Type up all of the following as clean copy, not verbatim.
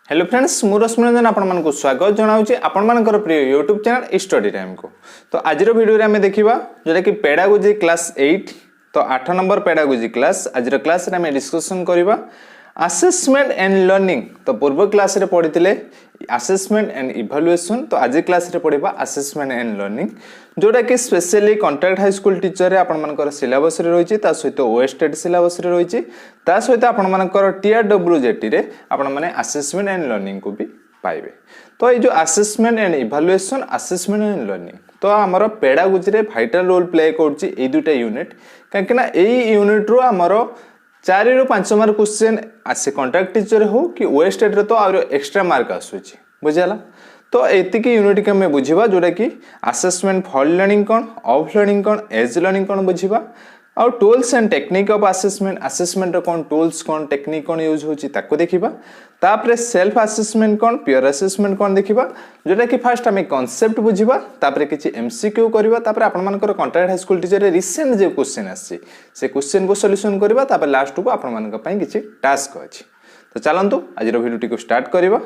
Hello friends मु रश्मिरंजन आपण स्वागत जनाऊँगी आपण प्रिय यूट्यूब चैनल स्टडी टाइम को। तो आज वीडियो रे आमे देखिबा जोटा कि पेडागोजी क्लास 8 तो 8 नंबर पेडागोजी क्लास आज क्लास रे आमे डिस्कशन करबा असेसमेंट एंड लर्निंग। तो पूर्व क्लास रे पढ़िथिले असेसमेंट एंड इवैल्यूएशन, तो आज क्लास रे पढ़िबा असेसमेंट एंड लर्निंग जोटा कि specially contract high school teacher रे आपण मानकर सिलेबस रे रहिछि, ता सहित ओएसटेड सिलेबस रे रहिछि, ता सहित आपण मानकर टीआरडब्ल्यूजेटी रे आपण माने असेसमेंट एंड लर्निंग को भी पाइबे। तो ये जो assessment and evaluation assessment and learning तो हमर पेडागोजी रे भाइटल रोल प्ले करछि ए दुटा यूनिट, काहेकि ना एई यूनिट रो हमर 4 ରୁ 5 मार्क क्वेश्चन आसे कॉन्ट्रैक्ट टीचर हो कि ओएसटेड रे तो और एक्स्ट्रा मार्क आसुची बुझाला। तो एतिक यूनिट के हमें बुझिबा जोटा कि असेसमेंट फॉर लर्निंग कोन, ऑफ लर्निंग कोन, एज लर्निंग कोन बुझिबा, और tools and technique of assessment assessment कोन टूल्स कोन टेक्निक कोन यूज होची ताको देखिबा। तापरे सेल्फ असेसमेंट कोन पियर असेसमेंट कोन देखिबा जोटा कि फर्स्ट हमें कांसेप्ट बुझिबा, तापरे किछि एमसीक्यू करबा, तापरे आपण मानकर कॉन्ट्रैक्ट हाई स्कूल टीचर रे रिसेंट जे क्वेश्चन आसी से क्वेश्चन को सॉल्यूशन करबा, तापरे लास्ट को आपण मानक पई किछि टास्क अछि। तो चलंतु आज रो वीडियो को स्टार्ट करबा।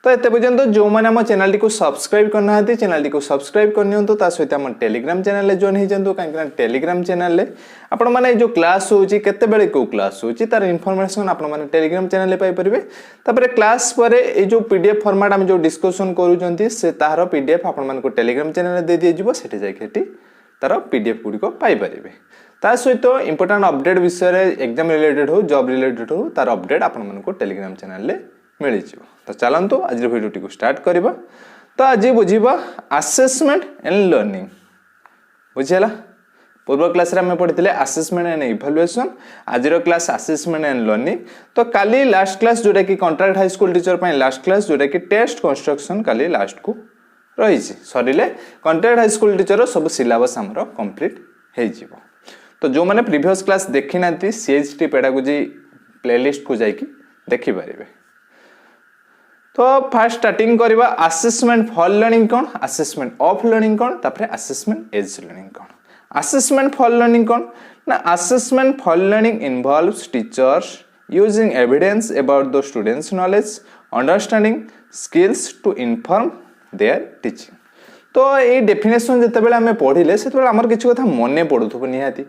तो एते पर्यंत जो माने हम चैनल को सब्सक्राइब करना है चैनल को सब्सक्राइब करनियंतु, ता सहित हम टेलीग्राम चैनल ले जॉइन हे जंतु, काहे टेलीग्राम चैनल ले आपण माने जो क्लास होची केते बेले को क्लास होची तार इंफॉर्मेशन आपण माने टेलीग्राम चैनल ले पाई परिबे। तापर क्लास परे ए जो पीडीएफ फॉर्मेट हम जो डिस्कशन करू जंती से तार पीडीएफ आपण माने को टेलीग्राम चैनल दे दिए जिवो, सेठी जाय केटी तार पीडीएफ गुडी को पाई परिबे। ता सहित इंपोर्टेंट अपडेट विषय रे एग्जाम रिलेटेड हो जॉब रिलेटेड हो तार अपडेट आपण माने को टेलीग्राम चैनल ले मिल जिवो। तो चलंतु आज वीडियो को स्टार्ट करबा। तो आज बुझिबा असेसमेंट एंड लर्निंग बुझिला। पूर्व क्लास रे हम पढ़िथिले असेसमेंट एंड इवैल्यूएशन, आज रो क्लास असेसमेंट एंड लर्निंग। तो काली लास्ट क्लास जोटा कि कॉन्ट्रैक्ट हाई स्कूल टीचर पय लास्ट क्लास जोटा कि टेस्ट कंस्ट्रक्शन काली लास्ट को रही छि Sarile contract high school teacher सब सिलेबस हमरो कंप्लीट हे जिवो। तो जो माने प्रीवियस क्लास देखि नांती सीएचटी पेडागोजी प्लेलिस्ट को जाई कि देखि परिबे। तो फर्स्ट स्टार्टिंग करबा असेसमेंट फॉर लर्निंग कोन, असेसमेंट ऑफ लर्निंग कोन, तापरे असेसमेंट एज लर्निंग कोन। असेसमेंट फॉर लर्निंग कोन ना, assessment for learning involves teachers using evidence about the students knowledge understanding skills to inform their teaching. तो ये definition जितेबाला आम पढ़िले से आमर किसी कथा मन पड़ुब निहाती,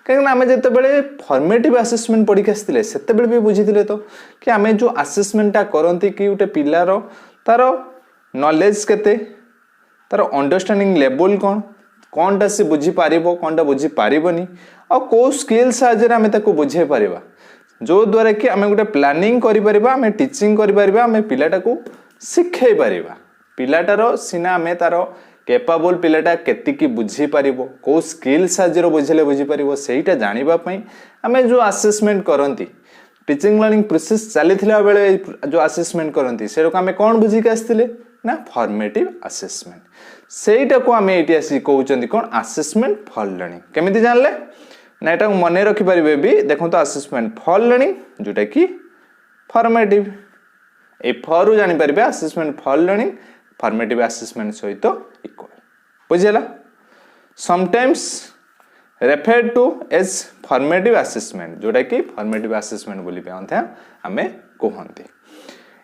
कहीं आम जितेबाला फॉर्मेटिव असेसमेंट पढ़ी आसते से भी बुझी तो कि आम जो असेसमेंटा करती कि गोटे पिलार तार नॉलेज केते, तार अंडरस्टैंडिंग लेवल कौन कौनटा सी बुझी पारिबो कौनटा बुझी पारिबनी और को स्किल साहाय्य आम ताको बुझे पारिबा, जो द्वारा कि आम गोटे प्लानिंग करि परिबा, आम टीचिंग करि परिबा, आम पिलाटा को शिखै परिबा। पिलाटार सिना आम तार कैपेबल पिलाटा केतिकी बुझी पारिबो, को स्किल साहाय्य बुझेले बुझी पारिबो, सेटा जानिबा पई आमे जो असेसमेंट करंती टीचिंग लर्निंग प्रोसेस चलीथिला बेले जो असेसमेंट करंती सेरो आमे कोन बुझी के आस्थिले ना फॉर्मेटिव असेसमेंट। सेटा को आमे एटी आसी कहउचंदी कोन असेसमेंट फॉर लर्निंग। केमिति जानले ना, एटा मने रखि परिबे भी देखो तो असेसमेंट फॉर लर्निंग जोटा कि फॉर्मेटिव ए फॉर जानि परिबे assessment for learning formative assessment सहित इक्वल बुझिला। Sometimes refer to as formative assessment जोटा कि फॉर्मेटिव असेसमेंट बोली पे आमे कहंती।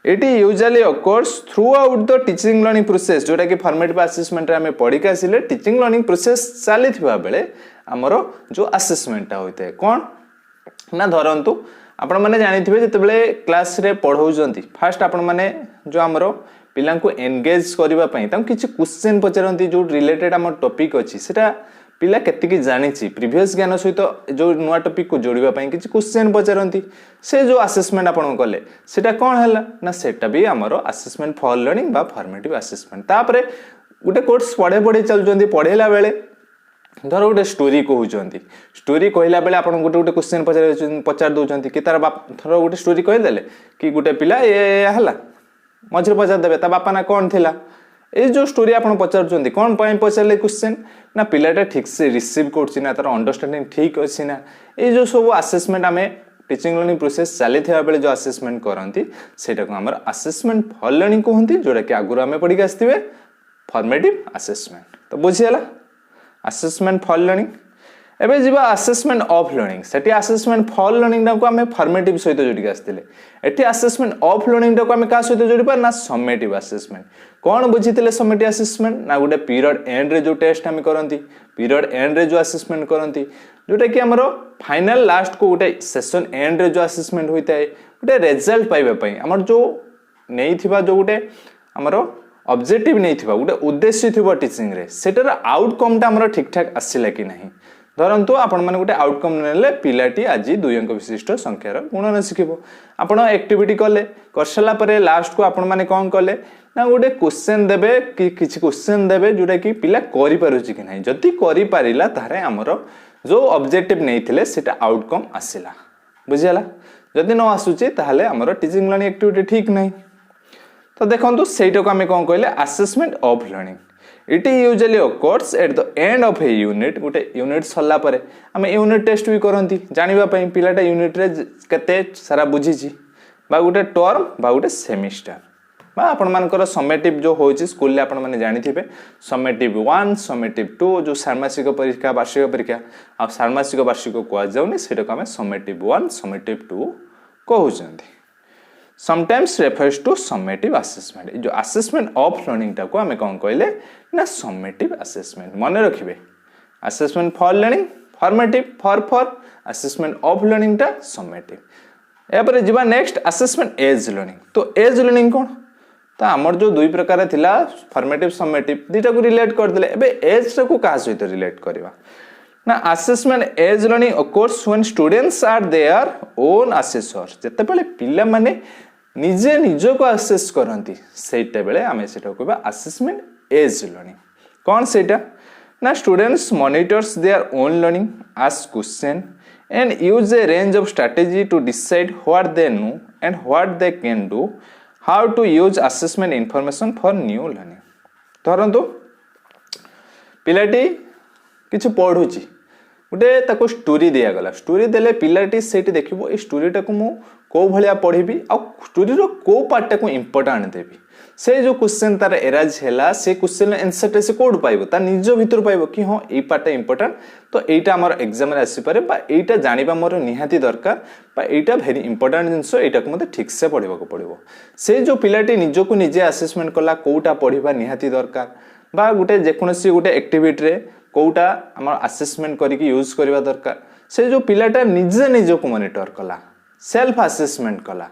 It usually occurs throughout the teaching learning process जोटा कि फॉर्मेटिव असेसमेंट रे आमे पढ़ी के आसिले टीचिंग लर्निंग प्रोसेस चली थिबा बेले हमरो जो असेसमेंटा होइते कोन ना, धरंतु आपण माने जानिथिबे जेतेबेले क्लास रे पढौजंती फर्स्ट आपण माने जो हमरो पिला को एंगेज करबा पई तां किछि क्वेश्चन पचरंती जो रिलेटेड हम टॉपिक अछि सेटा पिला केतिकी जानिछि प्रीवियस ज्ञान सहित जो नुवा टॉपिक को जोड़िबा पई किछि क्वेश्चन पचरंती, से जो असेसमेंट आपण कले सेटा कोन हला ना, सेटा भी हमरो असेसमेंट फॉर लर्निंग बा फॉर्मेटिव असेसमेंट। तापरे गुटे कोर्स पढे चलजंती पढेला बेले धर गोटे स्टोरी कहउचंती, स्टोरी कहला बेले आपण गोटे गोटे क्वेश्चन पचार दउचंती कि तार बाप धर गोटे स्टोरी कहि देले कि गोटे पिला ए हला मझे पचार देबे ता बापा ना कौन थिला, ए जो स्टोरी आपण पचारुचंती कौन पई पचारले क्वेश्चन ना पिलाटा ठीक से रिसीव करछि ना, तार अंडरस्टैंडिंग ठीक अछि ना। ए जो सब असेसमेंट हमें टीचिंग लर्निंग प्रोसेस चली थिबा बेले जो असेसमेंट करंती सेटा को हमर असेसमेंट फॉर लर्निंग कहंती, जोटा कि आगुर हमें पढ़ी के आस्थिबे फॉर्मेटिव असेसमेंट। तो बुझियला असेसमेंट फॉर लर्निंग। एबे जीवा assessment of learning Sethi assessment for learning को आमे फॉर्मेटिव सहित जोड़ी आस्थिले एठी असेसमेंट ऑफ लर्निंग को आमे का सहित जोड़ी पर ना समेटिव असेसमेंट कोन बुझितिले समेटिव असेसमेंट ना गोटे पीरियड एंड रे जो टेस्ट आमे करंती पीरियड एंड रे जो असेसमेंट करंती जोटा कि हमरो फाइनल लास्ट को गोटे सेशन एंड रे जो असेसमेंट होइताय गोटे रिजल्ट पाइबा पई हमर जो नेइथिबा जो गोटे हमरो ऑब्जेक्टिव नेइथिबा गोटे उद्देश्य थिबो टीचिंग रे सेटर आउटकम टा हमरो ठीक ठाक आसिला कि नहीं धरंतु आपण माने गोटे आउटकम नेले पिलाटी आज 2 अंक विशिष्ट संख्यार गुणन शिखिबो आपण एक्टिविटी कले करसला परे लास्ट को आपण माने कोन कले ना गोटे क्वेश्चन देबे कि किछि क्वेश्चन देबे जोटा कि पिला करि पारुछि कि नहीं जति करि पारिला तारे हमरो जो ऑब्जेक्टिव नेइथिले सेटा आउटकम आसिला बुझियाला जदि न आसुछि ताहले हमरो टीचिंग लर्निंग एक्टिविटी ठीक नहीं तो देखंतु सेटा को हमें कोन कहले assessment of learning it usually occurs at the end of a unit गोटे यूनिट सरला परे हमें यूनिट टेस्ट भी करंती जानिबा पई पिलाटा यूनिट रे कते सारा बुझिछि बा गोटे टर्म बा गोटे सेमिस्टर बा आपण मानकर समेटिव जो होछि स्कूल ले आपण माने जानिथिबे समेटिव 1 समेटिव 2 जो षाण्मासिक परीक्षा वार्षिक परीक्षा आ षाण्मासिक वार्षिक को जाउनी सेटा को हमें summative 1 summative 2 कहउछंती sometimes refers to summative assessment जो assessment of learning टा को हमें कौन कहले ना summative assessment मन रखिबे assessment for learning formative for assessment of learning टा summative या पर जीवा नेक्स्ट assessment as learning तो as learning कौन तो हमर जो दुई प्रकार थिला formative summative दीटा को रिलेट कर देले एबे as टा को का सहित रिलेट करबा ना assessment as learning occurs when students are their own assessors जते पले पिला माने निजे निजो को असेस करंती सेटा बेले आमे सेटा कहबा असेसमेंट एज लर्निंग कोन सेटा ना students monitors their own learning ask question and use a range of strategy to decide what they know and what they can do how to use assessment information for new learning धरंतु पिलाटी किछ पढुची गोटे ताको story दिया गला story देले पिलाटी सेठी देखिबो a story टाको मु को भलिया पढिबी आ स्टोरी रो को पार्ट टाको इंपोर्टेंट देबी से जो क्वेश्चन तार एराज हैला से क्वेश्चन आंसर से कोड पाइबो ता निजो भीतर पाइबो कि हां ए पार्ट इंपोर्टेंट तो एटा हमर एग्जाम रे आसी पारे बा एटा जानिबा मोर निहाती दरकार बा एटा भेरी इंपोर्टेंट जिंस एटा को मते ठीक से पढिबा को पड़िबो से जो पिलाटी निजो को निजे असेसमेंट कला कोटा पढिबा निहाती दरकार बा गुटे जेकोनसी गुटे एक्टिविटी रे कोटा हमर असेसमेंट करिकि यूज करबा दरकार से जो पिलाटा निजे निजो को मॉनिटर कला सेल्फ असेसमेंट कला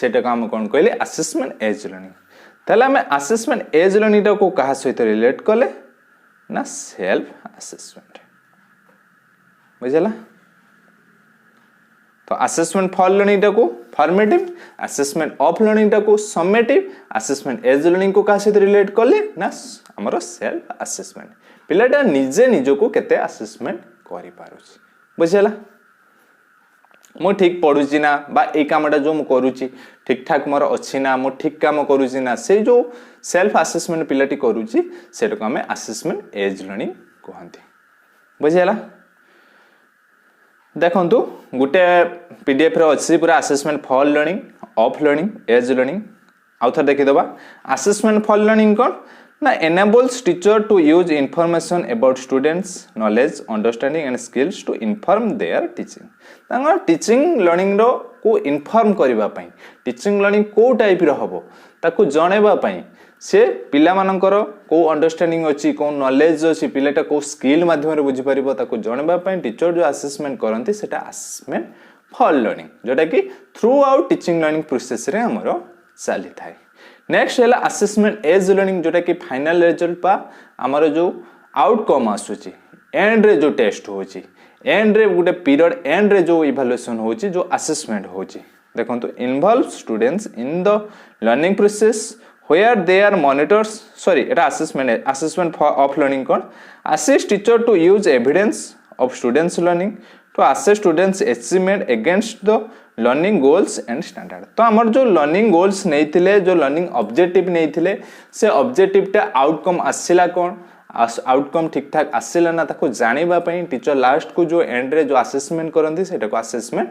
सेटा काम कोन कहले असेसमेंट एज लर्निंग तले हमें असेसमेंट एज लर्निंग को कहा सहित रिलेट कले ना सेल्फ असेसमेंट बुझला तो असेसमेंट फॉर लर्निंग को फॉर्मेटिव असेसमेंट ऑफ लर्निंग को समेटिव असेसमेंट एज लर्निंग को कहा सहित रिलेट कले ना हमरो सेल्फ असेसमेंट पिलाटा निजे निजो को केते असेसमेंट करि पारुछि बुझला मो ठीक पढुछि ना बा ए कामटा जो मु करूछि ठीक ठाक मोर अछि ना मो ठीक काम करूछि ना से जो सेल्फ असेसमेंट पिलाटी करूछि सेटा को हमें असेसमेंट एज लर्निंग कहंती बुझला देखंतु गुटे पीडीएफ रे अछि पूरा assessment for learning of learning as learning आउथर देखि दबा असेसमेंट फॉर लर्निंग कोन ना enables teacher to use information about students knowledge understanding and skills to inform their teaching तांगर टीचिंग लर्निंग रो को इन्फॉर्म करबा पई टीचिंग लर्निंग को टाइप रो हबो ताको जणेबा पई से पिला मानकर को अंडरस्टैंडिंग अछि को नॉलेज अछि पिलाटा को स्किल माध्यम रे बुझि परिबो ताको जणेबा पई टीचर जो असेसमेंट करंती सेटा असेसमेंट फॉर लर्निंग जोटा कि through out teaching learning process रे हमरो चली थाए नेक्स्ट है असेसमेंट एज लर्निंग जोटा कि फाइनल रिजल्ट पा हमर जो आउटकम आसुची एंड रे जो टेस्ट होची एंड रे गोटे पीरियड एंड रे जो इवैल्यूएशन होची जो असेसमेंट होची देखंतु involve students in the learning process where they are monitors sorry এটা assessment of learning cone assist teacher to use evidence of students learning to assess students achievement against the learning goals and standard तो हमर जो learning goals नैथिले जो learning objective नैथिले से objective टा outcome आसिला कोन outcome ठीक ठाक आसिला ना ताको जानिबा पई टीचर लास्ट को जो एंड रे जो असेसमेंट करंती सेटा को असेसमेंट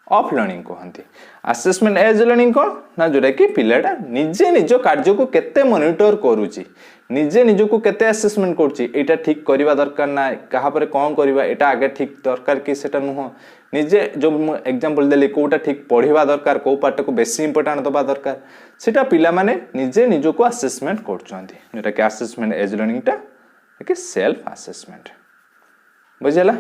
ऑफ लर्निंग कहती। असेसमेंट एज लर्निंग कौन ना जोटा कि पिलाटा निजे निज कार्य को केते मॉनिटर करूची, निजे निज को केते असेसमेंट करूची, एटा ठीक करबा दरकार ना कहा पर कौन करबा एटा आगे ठीक दरकार कि सेटा नुह, निजे जो एग्जांपल देली कोटा ठीक पढ़िबा दरकार, को पार्ट को बेसी इंपोर्टेंट दबा दरकार, सेटा पिला माने निजे निज को असेसमेंट करछंती, जोटा कि असेसमेंट एज लर्निंग टा कि सेल्फ असेसमेंट। बुझिला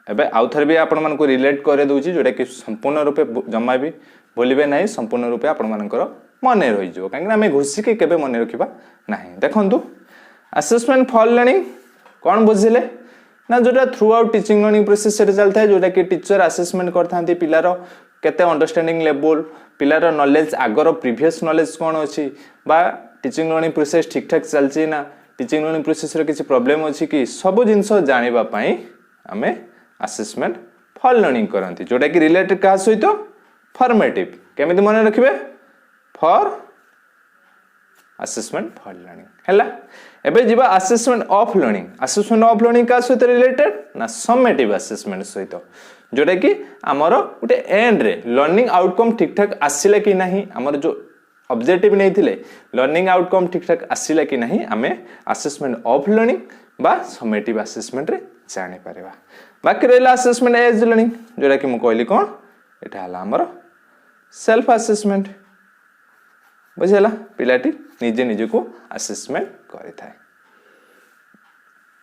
एबे आउ थर भी आपण मन को रिलेट करे दोची जोटा कि संपूर्ण रूपे जम्मा भी बोलिबे नाही, संपूर्ण रूपे आपण मानकर मने रहि जो, काहे हमें घुसी के केबे मने रखिबा नाही। देखंतु असेसमेंट फॉर लर्निंग कोन बुझिले ना जोटा through out teaching learning process से चलता है, जोटा कि टीचर असेसमेंट करथांती पिलारो केते अंडरस्टैंडिंग लेवल, पिलारो नॉलेज आगर प्रीवियस नॉलेज कोन अछि, बा टीचिंग लर्निंग प्रोसेस ठीक ठाक चलची ना, टीचिंग लर्निंग प्रोसेस रे किछि प्रॉब्लम अछि कि सब जिंस जानिबा पई हमें असेसमेंट फॉर लर्निंग करंती, जोटा कि रिलेटेड का सहित फॉर्मेटिव केमिति मन रखिबे फॉर असेसमेंट फॉर लर्निंग हैला। एबे जिबा assessment of learning, assessment of learning का सहित रिलेटेड ना समेटिव असेसमेंट सहित, जोटा कि हमर उटे एंड रे लर्निंग आउटकम ठीक ठाक आसिला कि नाही, हमर जो ऑब्जेक्टिव नहीं थिले लर्निंग आउटकम ठीक ठाक आसिला कि नाही, हमें असेसमेंट ऑफ लर्निंग बा समेटिव असेसमेंट रे जानि परबा। बाकी रहला असेसमेंट एज लर्निंग, जोटा कि मु कहली कोन एटा हला हमर सेल्फ असेसमेंट। बुझिला पिलाटी निजे निजे को असेसमेंट करि थाए।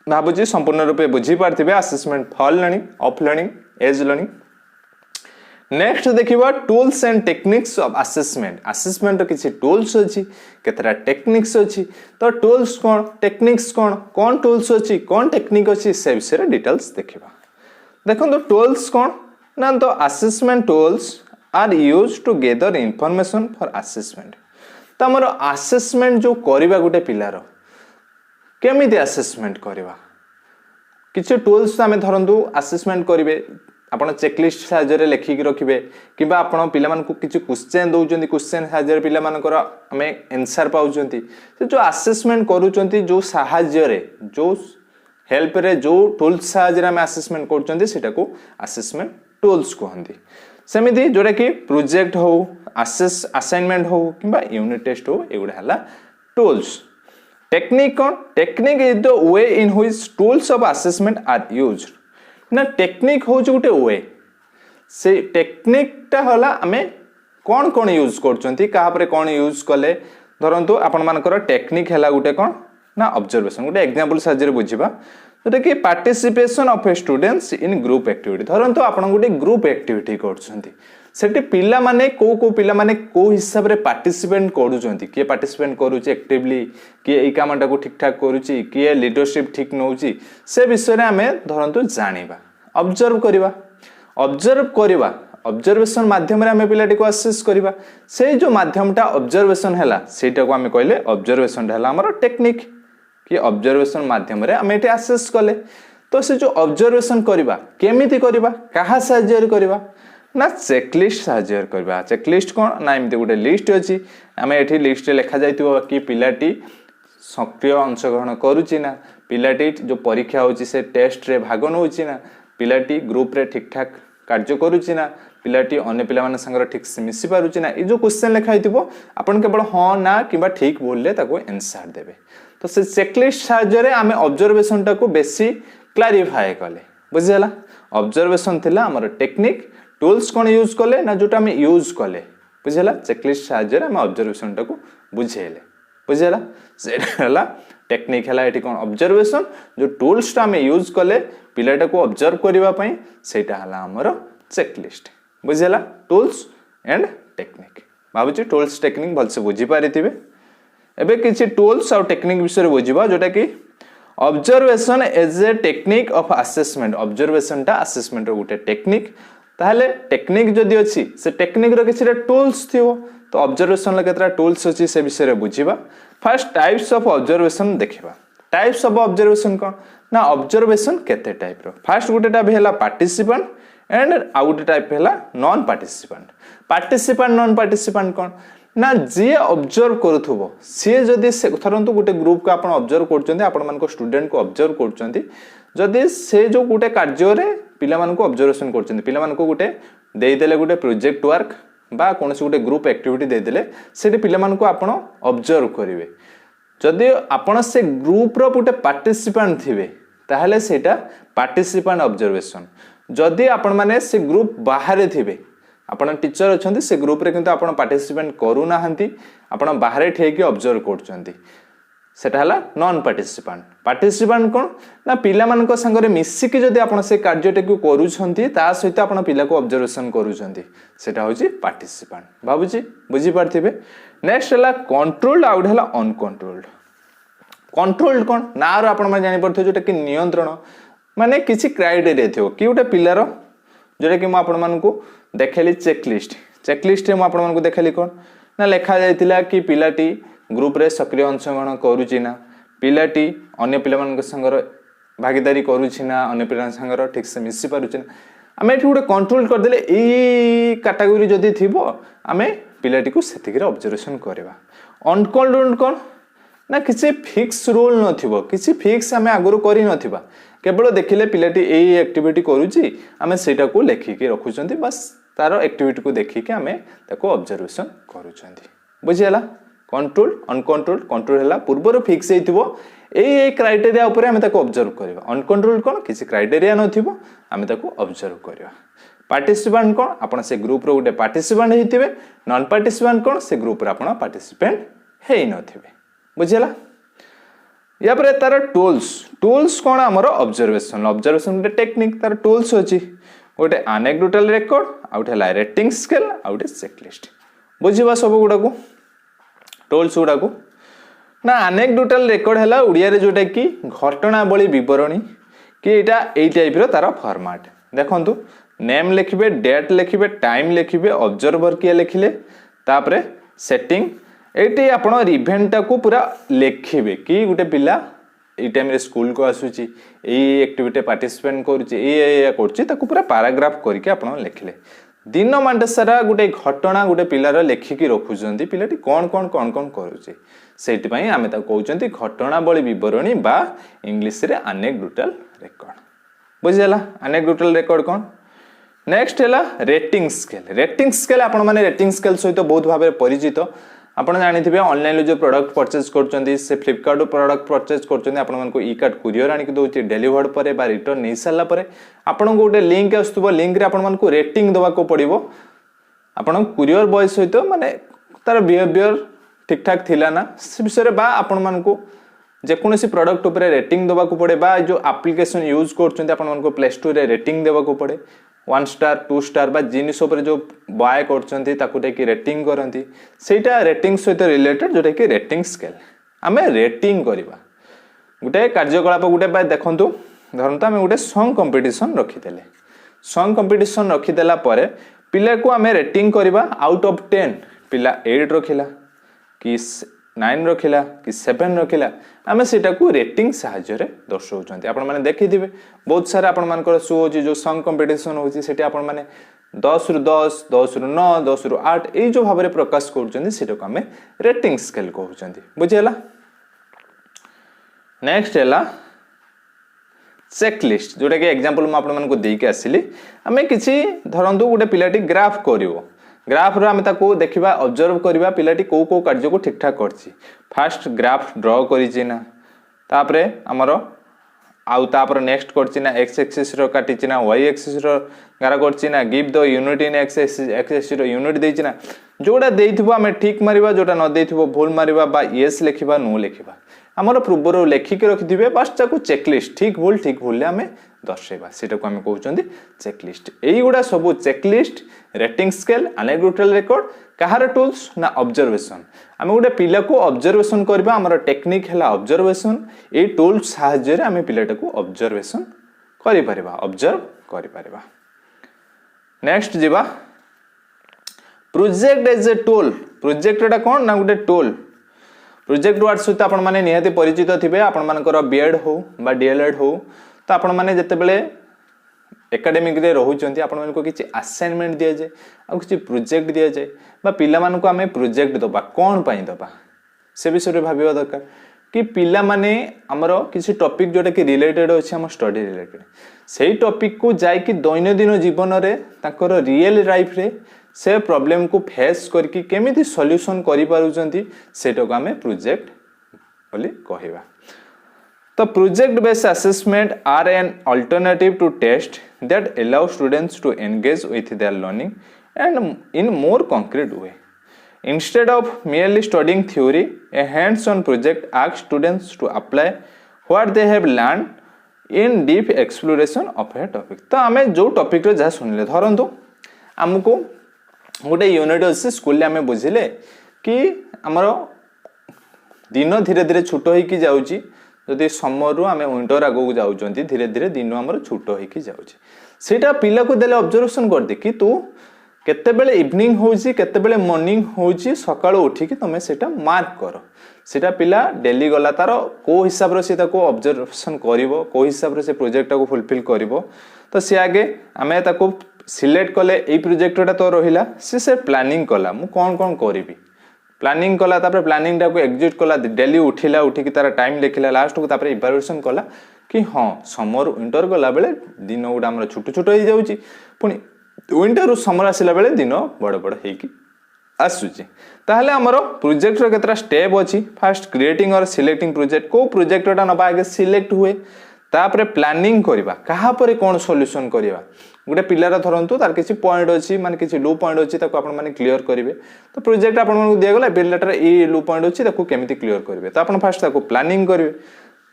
भाबुची संपूर्ण रूपे बुझी पारथिबे assessment for learning, of learning, as learning. Next देखिबा tools and techniques of assessment. Assessment रो किछि टूल्स अछि, केतरा टेक्निक्स अछि, तो टूल्स कोन टेक्निक्स कोन टूल्स अछि कोन टेक्निक अछि से विषय रे डिटेल्स देखिबा। देखो तो टूल्स कोन ना तो assessment tools are used to gather information for assessment. तो हमर असेसमेंट जो करिबा गुटे पिलारो केमिति असेसमेंट करिबा, किछि टूल्स हमें धरंतु असेसमेंट करिवे आपण चेकलिस्ट साहाय्य लेखिक रखिबे, किबा आपण पिला मान को किछि क्वेश्चन दउचंती, क्वेश्चन साहाय्य पिला मानकर हमें आंसर पाउचंती, से जो असेसमेंट करूचंती जो साहाय्य रे जो हेल्प रे जो टूल्स साहाय्य रे हमें असेसमेंट करचंती सेटा को असेसमेंट टूल्स कहंती। सेमिति जोटा कि प्रोजेक्ट हो, असाइनमेंट हो किबा यूनिट टेस्ट हो, एगुडा हला टूल्स। टेक्निक कोन technique is the way in which tools of assessment are used ना। टेक्निक हो गुटे वे, से टेक्निक टा हला हमें कौन कौन यूज करचंती, कहा पर कौन यूज कले। धरंतु आपण मानकर टेक्निक हला गुटे कौन ना ऑब्जर्वेशन। गुटे एग्जांपल साहाय्य बुझिबा, जोटा कि participation of a students in group activity. धरंतु आपण गुटे ग्रुप एक्टिविटी करचंती, सेठी पिला माने को पिला माने को हिसाब रे पार्टिसिपेट करूचंती, किए पार्टिसिपेट करूची एक्टिवली, किए एई कामटा को ठीक ठाक करूची, किए लीडरशिप ठीक नउची, से विषय रे हमें धरंतु जानिबा। ऑब्जर्व करिबा ऑब्जर्वेशन माध्यम रे हमें पिलाटी को असेस करिबा। से जो माध्यमटा ऑब्जर्वेशन हैला सेटा को हमें कहले ऑब्जर्वेशन हैला हमर टेक्निक, कि ऑब्जर्वेशन माध्यम रे हमें एटे असेस कले। तो से जो ऑब्जर्वेशन करिबा केमिति करिबा, काहा साहाय्य रे करिबा ना चेकलिस्ट साहाय्य करबा। चेकलिस्ट कोन ना एमते गुटे लिस्ट अछि, हमें एठी लिस्ट रे लिखा जायतिबो कि पिलाटी सक्रिय अंशग्रहण करूची ना, पिलाटी जो परीक्षा होची से टेस्ट रे भाग नउची ना, पिलाटी ग्रुप रे ठीक ठाक कार्य करूची ना, पिलाटी अन्य पिला माने संगर ठीक से मिसी पारुची ना। ए जो क्वेश्चन लिखा हितिबो आपण केवल हां ना किबा ठीक बोलले ताको आंसर देबे। तो से चेकलिस्ट साहाय्य रे हमें ऑब्जर्वेशन टा को बेसी क्लैरिफाई कले। बुझिला ऑब्जर्वेशन थिला हमर टेक्निक, टूल्स कोन यूज कले ना जोटा हमें यूज कले। बुझिला चेकलिस्ट साहाय्य रे हमें ऑब्जर्वेशन टा को बुझेले। बुझिला सेटा हला टेक्निक हला एठी कोन ऑब्जर्वेशन, जो टूल्स टा हमें यूज कले पिलाटा को ऑब्जर्व करिवा पई सेटा हला हमर चेकलिस्ट। बुझिला टूल्स एंड टेक्निक। भाबुची टूल्स टेक्निक भल से बुझी पारिथिबे। एबे किछि टूल्स और टेक्निक विषय बुझिबा, जोटा कि observation as a technique of assessment. Observation टा असेसमेंट रो गुटे टेक्निक, ताहले टेक्निक जदि अछि से टेक्निक रो किछि टूल्स थिवो। तो ऑब्जर्वेशन ला केतरा टूल्स अछि से विषय बुझिबा। फर्स्ट टाइप्स ऑफ ऑब्जर्वेशन देखिबा। टाइप्स ऑफ ऑब्जर्वेशन कोन ना, ऑब्जर्वेशन केते टाइप रो। फर्स्ट गुटेटा भेला पार्टिसिपेंट एंड आउ गुटे टाइप भेला non participant. Participant non participant कोन ना, जे ऑब्जर्व करूथबो से जदि से थरंतु गुटे ग्रुप को आपण ऑब्जर्व करचंती, आपण मान को स्टूडेंट को ऑब्जर्व करचंती, जदि से जो गुटे कार्य रे पिला मानकु ऑब्जर्वेशन करछन्ती पिला मानकु गुटे देई देले गुटे प्रोजेक्ट वर्क बा कोनोसी गुटे ग्रुप एक्टिविटी देई देले सेठी पिला मानकु आपण ऑब्जर्व करिवे जदि आपण से ग्रुप रो गुटे पार्टिसिपेंट थिबे ताहले सेटा पार्टिसिपेंट ऑब्जर्वेशन जदि आपण माने से ग्रुप बाहर थिबे आपण टीचर अछंती से ग्रुप रे किंतु आपण पार्टिसिपेंट करू नाहंती आपण बाहर ठेकी ऑब्जर्व करछंती सेटा हला नॉन पार्टिसिपेंट पार्टिसिपेंट कोन ना पिला मानको संगरे मिसिकी जदि आपण से कार्यटे को करूछंती ता सहित आपण पिला को ऑब्जर्वेशन करूछंती सेटा होची पार्टिसिपेंट बाबूजी बुझी पारथिबे नेक्स्ट हला कंट्रोल्ड आउट हला अनकंट्रोल्ड कंट्रोल्ड कोन नार आपण माने जानि परथो जोटा कि नियंत्रण माने किछि क्राइटेरिया थियो कि उटा पिलारो जोटा कि म आपण मानको देखेली चेकलिस्ट रे म आपण मानको देखेली कोन ना लेखा जायतिला कि पिलाटी ग्रुप रे सक्रिय अंशग्रहण करूची ना पिलाटी अन्य पिला मानक संगर भागीदारी करूची ना अन्य पिला संगर ठीक से मिसी पारुची ना आमे एठी गुटे कंट्रोल कर देले ई कैटेगरी जदी थिबो आमे पिलाटी को सेतिक रे ऑब्जर्वेशन करबा अनकंट्रोल्ड कोन ना किसी फिक्स रूल नथिबो किसी फिक्स आमे आगुरु करी नथिबा केवल देखिले पिलाटी एई एक्टिविटी करूची आमे सेटा को लेखि के रखुचंती बस तारो एक्टिविटी को देखि के आमे ताको ऑब्जर्वेशन करूचंती बुझियला कंट्रोल अनकंट्रोल कंट्रोल हला पूर्वर फिक्स हेतिबो एई क्राइटेरिया ऊपर आमे ताको ऑब्जर्व करबा अनकंट्रोल कोन किसी क्राइटेरिया नथिबो आमे ताको ऑब्जर्व करबा पार्टिसिपेंट कोन आपण से ग्रुप रो गुटे पार्टिसिपेंट हेतिबे नॉन पार्टिसिपेंट कोन से ग्रुप रो आपण पार्टिसिपेंट हेइ नथिबे बुझियला या पर तार टूल्स कोन हमर ऑब्जर्वेशन गुटे टेक्निक तार टूल्स अछि गोटे एनेक्डोटल रिकॉर्ड आउट हला रेटिंग स्केल आउट चेकलिस्ट बुझिबा सब गुडा को टूल्स गुडा को ना एनेक्डोटल रिकॉर्ड हला उड़िया रे जोटा कि घटनावली विवरणी कि एटा एई टाइप रो तार फॉर्मेट देखंतु नेम लिखिबे डेट लिखिबे टाइम लिखिबे ऑब्जर्वर किया लिखिले तापरे सेटिंग एटी आपण इवेंट को पूरा लिखिबे कि गुटे पिला ए टाइम रे स्कूल को आसुची ए एक्टिविटी पार्टिसिपेट करूची ए करची ताको पूरा पैराग्राफ करके आपण लिखिले दिन मांटे सारा गुटे घटना गुटे पिलार लेखिकी रखुचंती पिलाटी कोन करूची सेति पई आमे ता कहउचंती घटनावली विवरणी बा इंग्लिश रे एनेक्डोटल रिकॉर्ड बुझियला एनेक्डोटल रिकॉर्ड कोन नेक्स्ट हला रेटिंग स्केल आपण माने रेटिंग स्केल सहित बहुत भाबे परिचित आपण जानिथिबे ऑनलाइन जो प्रोडक्ट परचेज करचंती से फ्लिपकार्ट रो प्रोडक्ट परचेज करचंती आपण मानको ई कार्ड कुरियर आनी के दोची डिलीवर्ड परे बा रिटर्न नै साला परे आपण को गोटे लिंक आस्तुबो लिंक रे आपण मानको रेटिंग दवा को पड़िबो आपण कुरियर बॉय सहित माने तार बिहेवियर ठीक ठाक थिला ना से विषय रे बा आपण मानको जे कोनोसी प्रोडक्ट ऊपर रेटिंग दवा को पड़े बा जो एप्लीकेशन यूज करचंती आपण मानको प्ले स्टोर रे रेटिंग देवा को पड़े 1 स्टार 2 स्टार बा जिनिस ऊपर जो बाय करचंती ताकू टेकी रेटिंग करंती सेटा रेटिंग सहित रिलेटेड जोटा कि रेटिंग स्केल आमे रेटिंग करबा गुटे कार्यकलाप गुटे बा देखंतु धरंतु आमे गुटे सॉन्ग कंपटीशन रखि देले सॉन्ग कंपटीशन रखि देला परे पिला को आमे रेटिंग करबा आउट ऑफ 10 पिला 8 रखिला कि 9 रखिला कि 7 रखिला आमे सेटा को रेटिंग सहाय्य रे दर्शाउचंती आपण माने देखि दिबे बहुत सारा आपण मानकर शो होची जो सॉन्ग कंपटीशन होची सेटी आपण माने 10 रु 10 10 रु 9 10 रु 8 ए जो भाबरे प्रकाश करचंती सेटा को आमे रेटिंग स्केल कहउचंती बुझियला नेक्स्ट हला चेकलिस्ट जोटा कि एग्जांपल म आपण मानको देई के आसिली आमे किछि धरंतु गुटे पिलाटी ग्राफ करिवो ग्राफ रो आमे ताको देखिबा ऑब्जर्व करबा पिलाटी को कार्य को ठीक ठाक करछि फर्स्ट ग्राफ ड्रॉ करिछि ना तापरे हमरो आउ तापर नेक्स्ट करछि ना x एक्सिस रो काटिछि ना y एक्सिस रो गारा करछि ना give the unit in x axis रो यूनिट देछि ना जोडा देइथिबो आमे ठीक मारिबा जोडा न देइथिबो भूल मारिबा बा यस लिखिबा नो लिखिबा हमरो पूर्वरो लेखि के रखि दिबे बस ताको चेकलिस्ट ठीक भूल ले आमे दर्शेबा सेटा को आमे कहउचंदी चेकलिस्ट एई गुडा सब checklist rating scale anecdotal record कहार टूल्स ना ऑब्जर्वेशन आमे गुडे पिला को ऑब्जर्वेशन करबा हमर टेक्निक हला ऑब्जर्वेशन ए टूल्स सहाय्य रे आमे पिलाटा को ऑब्जर्वेशन करि परिबा ऑब्जर्व करि परिबा नेक्स्ट जिबा project as a tool project एटा कोन ना गुडे टूल प्रोजेक्ट वर्ड सहित आपण माने निहाती परिचित थिबे आपण मानकर बीएड हो बा डीएलएड हो तो आपण माने जते बेले एकेडमिक रे रहुचंती आपण मानको किछि असाइनमेंट दिया जाय आ किछि प्रोजेक्ट दिया जाय बा पिला मानको आमे प्रोजेक्ट दबा कोन पई दबा से विषय रे भाबिबा दरकार कि पिला माने हमरो किसी टॉपिक जोटा कि रिलेटेड अछि हम स्टडी रिलेटेड सेही टॉपिक को जाय कि दैनंदिन जीवन रे ताकर रियल लाइफ रे से प्रॉब्लम को फेस करके केमिति सॉल्यूशन करि पारुचंती सेटा को हमें प्रोजेक्ट बोली कहबा। तो project based assessment are an alternative to test that allow students to engage with their learning and in more concrete way. Instead of merely studying theory, a hands-on project asks students to apply what they have learned in deep exploration of a topic. तो आमे जो topic रे जा सुनले धरंतु हमको गोटे unit अछि school ले आमे बुझिले कि हमरो दिन धीरे धीरे छोट होई कि जाउची जदि समर रु आमे विंटर आगो को जाउचंती धीरे धीरे दिन हमरो छोट होई कि जाउची सेटा पिला को देले ऑब्जर्वेशन कर दे कि तू केते बेले इवनिंग होउची केते बेले मॉर्निंग होउची सकाळ उठी कि तमे सेटा मार्क करो सेटा पिला डेली गला तार को हिसाब रो सेटा को ऑब्जर्वेशन करिवो को हिसाब रो से प्रोजेक्ट को फुलफिल करिवो तो से आगे आमे ताको सिलेक्ट कले एई प्रोजेक्टटा तो रहिला से प्लानिंग कला मु कोन कोन करिवि प्लानिंग कला तापर प्लानिंग टा को एग्जीक्यूट कला डेली उठिला उठी कि तार टाइम लेखिला लास्ट को तापर इवैल्यूएशन कला कि हां समर विंटर गला बेले दिन गुडा हमर छोट छोट हो जाउची पुनी विंटर रु समर आसिला बेले दिन बड़ बड़ हे कि आसुची ताहले हमर प्रोजेक्ट रो केतरा स्टेप अछि फर्स्ट क्रिएटिंग और सिलेक्टिंग प्रोजेक्ट को प्रोजेक्टटा नबा आगे सिलेक्ट हुए तापर प्लानिंग करबा कहा पर कोन सॉल्यूशन करबा गोटे पिलार धरंतु तार किसी पॉइंट अछि माने किसी लो पॉइंट अछि ताको आपण माने क्लियर करिवे तो प्रोजेक्ट आपण माने दिया गला पिलाटर ए लो पॉइंट अछि ताको केमिति क्लियर करिवे तो आपण फर्स्ट ताको प्लानिंग करिवे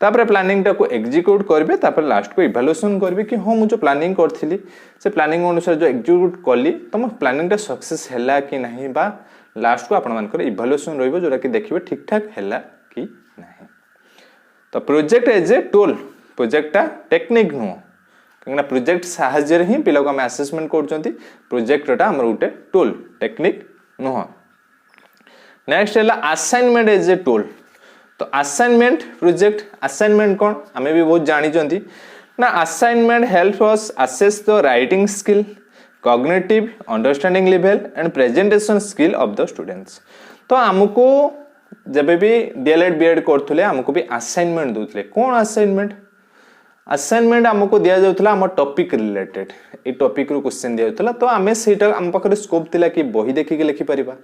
तापर प्लानिंग टा को एग्जीक्यूट करिवे तापर लास्ट को इवैल्यूएशन करिवे कि हां मु जो प्लानिंग करथिली से प्लानिंग अनुसार जो एग्जीक्यूट कली तो मो प्लानिंग टा सक्सेस हैला कि नहीं बा लास्ट को आपण मानकर इवैल्यूएशन रहइबो जोरा कि देखिबे ठीक ठाक हैला कि नहीं। तो project as a tool project टा टेक्निक नो कना प्रोजेक्ट साहाଯ୍य रे ही पिला को हम असेसमेंट करचंती प्रोजेक्ट टा हमर उटे टूल टेक्निक नो। नेक्स्ट हैला असाइनमेंट एज ए टूल तो असाइनमेंट प्रोजेक्ट असाइनमेंट कोन हमें भी बहुत जानि चंती ना assignment help us assess the writing skill cognitive understanding level and presentation skill of the students. तो हमको जब भी डीएलएड बीएड करथले हमको भी असाइनमेंट दोथले कोन असाइनमेंट असाइनमेंट हमको दिया जाउथला हम टॉपिक रिलेटेड ए टॉपिक रो क्वेश्चन दिया जाउथला तो हमें सेटा हम पकरे स्कोप थिला कि बही देखि के लिखि परिबा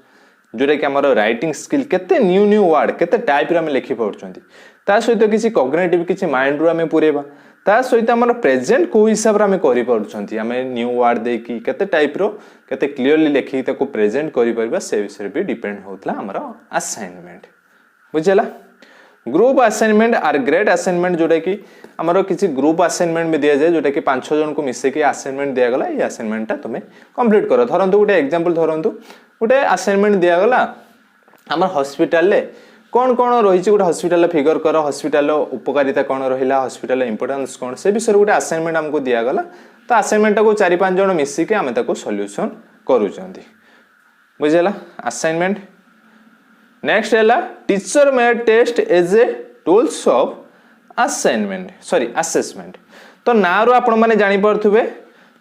जोरे कि हमर राइटिंग स्किल केते न्यू न्यू वर्ड केते टाइप रे हम लिखि पड़छंती ता सहित किसी कॉग्निटिव किसी माइंड रो हम पुरेबा ता सहित हमर प्रेजेंट को हिसाब रे हम करि पड़छंती हम न्यू वर्ड दे कि केते टाइप रो केते क्लियरली लिखि ताको प्रेजेंट करि परबा से विषय भी डिपेंड होतला हमर असाइनमेंट बुझला। Group assignment or grade assignment जोटा कि हमरो किसी ग्रुप असाइनमेंट में दिया जाए जोटा कि 5-6 जन को मिसे के असाइनमेंट दिया गला ये असाइनमेंट ता तुम्हें कंप्लीट करो धरंतु गोटे एग्जांपल धरंतु गोटे असाइनमेंट दिया गला हमर हॉस्पिटल ले कोन कोन रही छि गोटे हॉस्पिटल फिगर करो हॉस्पिटल उपकारिता कोन रहिला हॉस्पिटल इंपोर्टेंस कोन से विषय गोटे असाइनमेंट हमको दिया गला तो असाइनमेंट को 4-5 जन मिसी के हम ताको सॉल्यूशन करूचंती बुझला असाइनमेंट। नेक्स्ट हैला teacher made test as a tools of assignment sorry assessment. तो ना रो आपण माने जानि परथुबे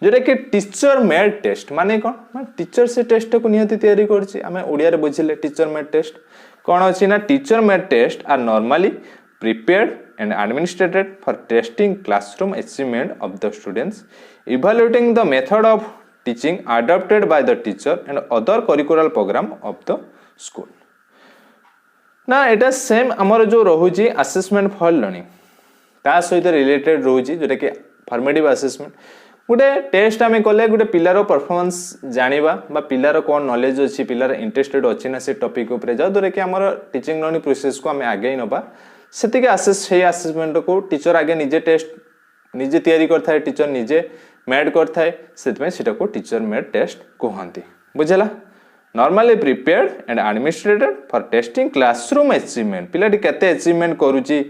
जोटा कि टीचर मेड टेस्ट माने कोन माने टीचर से टेस्ट को नियति तयारी करछि हमें ओडिया रे बुझिले टीचर मेड टेस्ट कोन अछि ना teacher made test are normally prepared and administered for testing classroom achievement of the students evaluating the method of teaching adopted by the teacher and other curricular programme of the school ना एटा same हमर जो रहुची assessment for learning ता सहित related रहुची जोटा कि formative assessment गोटे test आमे कले गोटे पिलार परफॉर्मेंस जानिबा बा पिलार कोन नॉलेज अछि पिलार इंटरेस्टेड अछि ना से टॉपिक ऊपर जा दोरे कि हमर टीचिंग लर्निंग प्रोसेस को आमे आगे नबा सेति के असेसमेंट को टीचर आगे निजे टेस्ट निजे तयारी करथाय टीचर निजे मेड करथाय सेतमे सेटा को टीचर मेड टेस्ट कहंती बुझला। Normally prepared and administered for testing classroom achievement पिलाटी केते अचीवमेंट करूची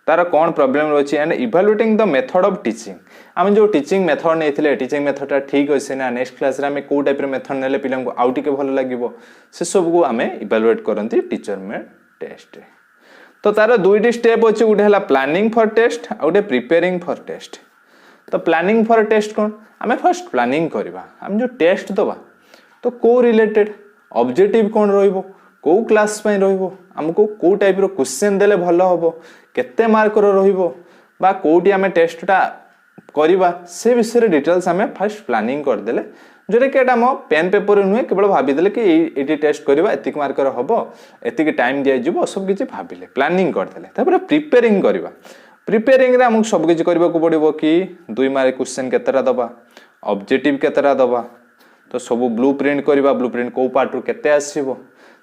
तार कौन प्रॉब्लम रोची and evaluating the method of teaching आम जो टीचिंग मेथड नेथिले टीचिंग मेथडटा ठीक अछि ना नेक्स्ट क्लास रे हमें को टाइप रे मेथड नेले पिला को आउट के भलो लागिवो से सब को हमें इवैल्यूएट करंती टीचर मेड टेस्ट। तो तार दुईटी स्टेप अछि गुटे हला planning for test uh Gute preparing for test. तो प्लानिंग फॉर टेस्ट कोन हमें फर्स्ट प्लानिंग करबा हम जो टेस्ट दबा तो को रिलेटेड ऑब्जेक्टिव कोन रहइबो को क्लास पई रहइबो हमको को टाइप रो क्वेश्चन देले भलो हबो केते मार्क रो रहइबो बा कोटी आमे टेस्टटा करिबा से विषय डिटेल्स आमे फर्स्ट प्लानिंग कर देले जोरे कि एटा मो पेन पेपर नुहे केवल भाबी देले कि एटी टेस्ट करिबा एतिक मार्क रो हबो एतिक टाइम दिया जिवो सब किछि भाबिले प्लानिंग कर देले तापर प्रिपेयरिंग करिबा प्रिपेयरिंग रे हमको सब किछि करबा को पड़िबो कि 2 मार्क क्वेश्चन केतेरा दबा ऑब्जेक्टिव केतेरा दबा तो सब ब्लूप्रिंट करिबा ब्लूप्रिंट को पार्ट रो केते आसीबो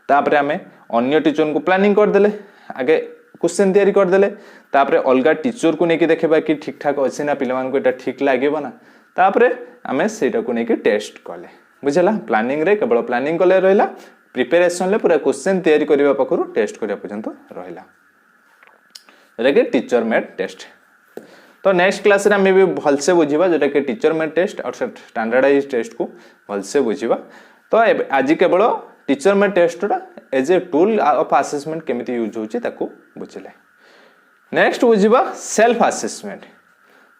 तापर आमे अन्य टीचर को प्लानिंग कर देले आगे क्वेश्चन तैयारी कर देले तापर अलगा टीचर को नेकी देखबा कि ठीक ठाक अछि ना पिलमान को एटा ठीक लागेबो ना तापर आमे सेटा को नेकी टेस्ट करले बुझला प्लानिंग रे केवल प्लानिंग कले रहला प्रिपरेशन ले पूरा क्वेश्चन तैयारी करबा पखरु टेस्ट करबा पर्यंत रहला जेटा कि टीचर मेड टेस्ट तो नेक्स्ट क्लास रे हमें भी भलसे बुझिबा जेटा कि टीचर मेड टेस्ट और स्टैंडर्डाइज टेस्ट को भलसे बुझिबा तो आज केवल टीचर मेड टेस्ट रा as a tool of assessment केमिति यूज होची ताको बुझिले नेक्स्ट बुझिबा सेल्फ असेसमेंट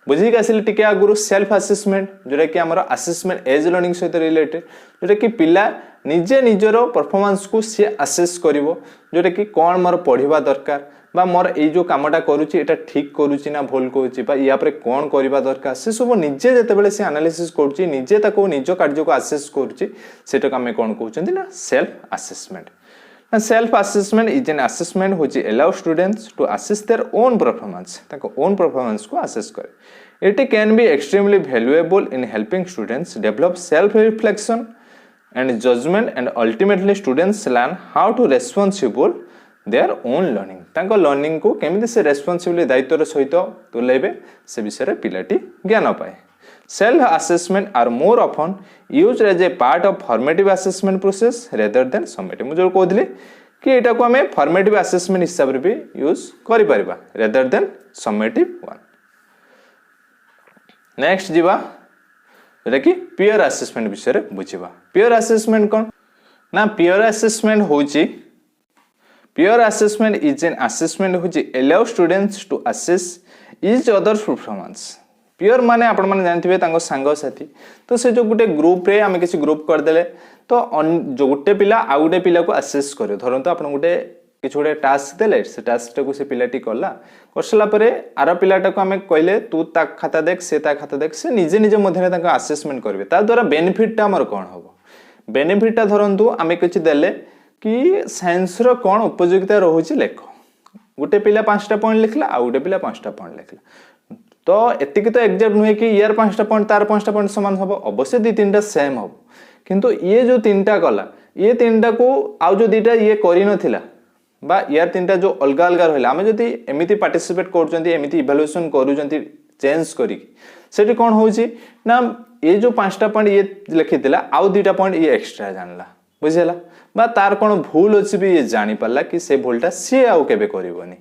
बुझी आसिले टिके आगुरु सेल्फ असेसमेंट जोटा कि हमर असेसमेंट एज लर्निंग सहित रिलेटेड जोटा कि पिला निजे निजरो परफॉर्मेंस को से असेस करिवो जोटा कि कोन मोर पढिबा दरकार बा मोर ए जो कामटा करूची एटा ठीक करूची ना भूल करूची बा या पर कोन करिबा दरकार से सब निजे जते बेले से एनालिसिस करूची निजे ताको निजो कार्य को असेस करूची सेटा हमें कोन कहउचंदी ना सेल्फ असेसमेंट ना self assessment is an assessment which allow students to assess their own performance ताको ओन परफॉर्मेंस को असेस करे it can be extremely valuable in helping students develop self reflection and judgment and ultimately students learn how to responsible their own learning तांको learning को केमिति से रेस्पोंसिबली दायित्व सहित तुलेबे से विषय रे पिलाटी ज्ञान पाए self assessment are more often used as a part of formative assessment process rather than summative मु जो कहथले कि एटा को हमें फॉर्मेटिव असेसमेंट हिसाब रे भी यूज करि परिबा rather than summative one next जीवा जेटा कि पीयर असेसमेंट विषय रे बुझिबा पीयर असेसमेंट कोन ना पीयर असेसमेंट होची peer assessment is an assessment होची allow students to assess each others performance peer माने आपण माने जानथिबे तांको संग साथी तो से जो गुटे ग्रुप रे हमें किसी ग्रुप कर देले तो जो गुटे पिला आ गुटे पिला को असेस करे धरंतो आपण गुटे किछ गुटे टास्क देले से टास्क को से पिलाटी करला करसला परे आरो पिलाटा को हमें कहले तू ता खाता देख से ता खाता देख से निजे निजे मध्यरे तांको असेसमेंट करबे ता द्वारा बेनिफिट ता हमर कोन होबो बेनिफिट ता धरंतु हमें किछ देले कि साइंस रो कोन उपयोगिता रहउची लेख गुटे पिला 5टा पॉइंट लिखला आ गुटे पिला 5टा पॉइंट लिखला तो एतिक तो एग्जैक्ट नुहे कि यार 5टा पॉइंट तार 5टा पॉइंट समान होबो अवश्य दी तीनटा सेम होबो किंतु ये जो तीनटा कला ये तीनटा को आ जो दीटा ये करि नथिला बा यार तीनटा जो अलग अलग रहला हम जदी एमिति पार्टिसिपेट करजंती एमिति इवैल्यूएशन करूजंती चेंज करी सेठी कोन होउची ना ये जो 5टा पॉइंट ये लिखितिला आ दीटा पॉइंट ये एक्स्ट्रा जानला बुझेला बा तार कोन भूल अछि भी ये जानि पल्ला कि से भूलटा से आउ केबे करिवोनी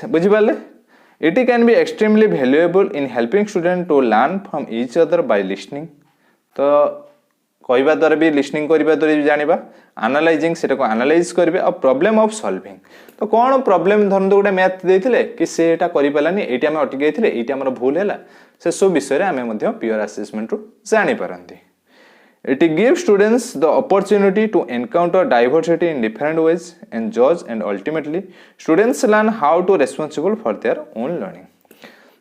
बुझि पाले it can be extremely valuable in helping student to learn from each other by listening तो कहबा द्वारा भी लिसनिंग करबा द्वारा भी जानिबा एनालाइजिंग सेटा को एनालाइज करबे और प्रॉब्लम ऑफ सॉल्विंग तो कोन प्रॉब्लम धरन गोटे मैथ देथिले कि से एटा करि पलानी एटी हम अटकी गइथिले एटी हमर भूल हैला से सब विषय रे हमें मध्ये पीयर असेसमेंट रो जानि परंती It gives students the opportunity to encounter diversity in different ways and judge and ultimately students learn how to responsible for their own learning.